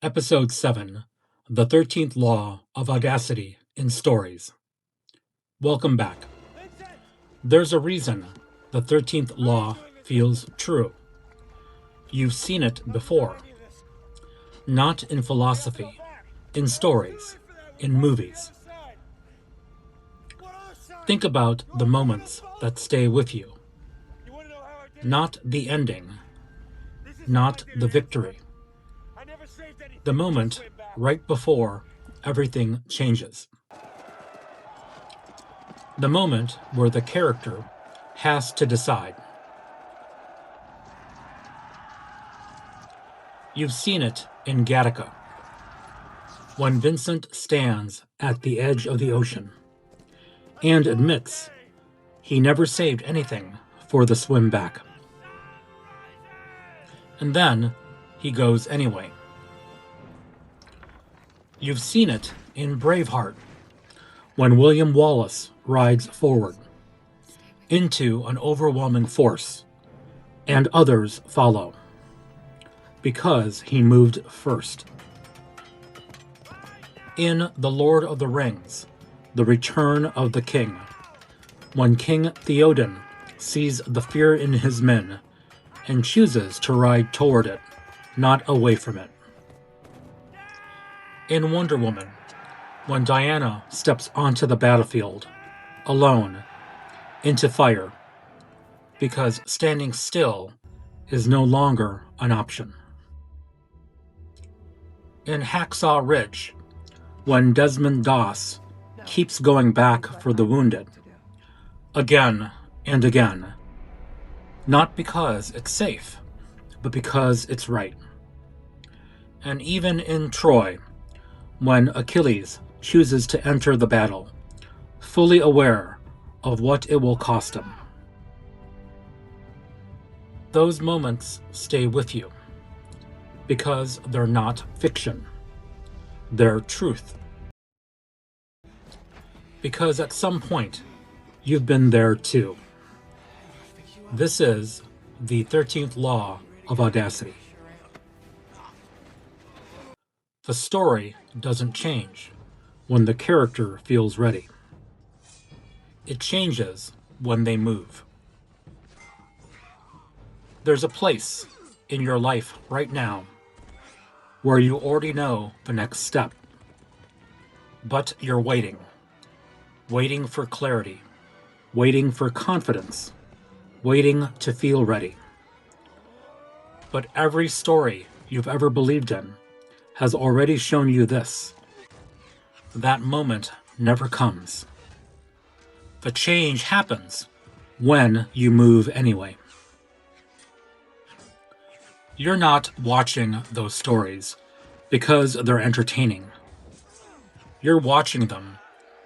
Episode 7, The 13th Law of Audacity in Stories. Welcome back. There's a reason the 13th Law feels true. You've seen it before. Not in philosophy, in stories, in movies. Think about the moments that stay with you. Not the ending, not the victory. The moment right before everything changes. The moment where the character has to decide. You've seen it in Gattaca, when Vincent stands at the edge of the ocean and admits he never saved anything for the swim back. And then he goes anyway. You've seen it in Braveheart, when William Wallace rides forward into an overwhelming force, and others follow, because he moved first. In The Lord of the Rings, The Return of the King, when King Theoden sees the fear in his men and chooses to ride toward it, not away from it. In Wonder Woman, when Diana steps onto the battlefield, alone, into fire, because standing still is no longer an option. In Hacksaw Ridge, when Desmond Doss keeps going back for the wounded, again and again, not because it's safe, but because it's right. And even in Troy, when Achilles chooses to enter the battle, fully aware of what it will cost him. Those moments stay with you, because they're not fiction. They're truth. Because at some point, you've been there too. This is the 13th Law of Audacity. The story doesn't change when the character feels ready. It changes when they move. There's a place in your life right now where you already know the next step, but you're waiting for clarity, waiting for confidence, waiting to feel ready. But every story you've ever believed in has already shown you this. That moment never comes. The change happens when you move anyway. You're not watching those stories because they're entertaining. You're watching them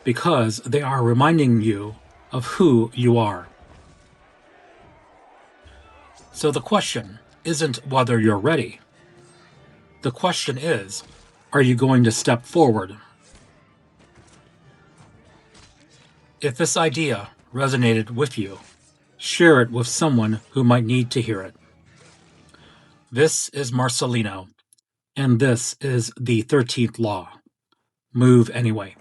because they are reminding you of who you are. So the question isn't whether you're ready. The question is, are you going to step forward? If this idea resonated with you, share it with someone who might need to hear it. This is Marcelino, and this is the 13th Law. Move anyway.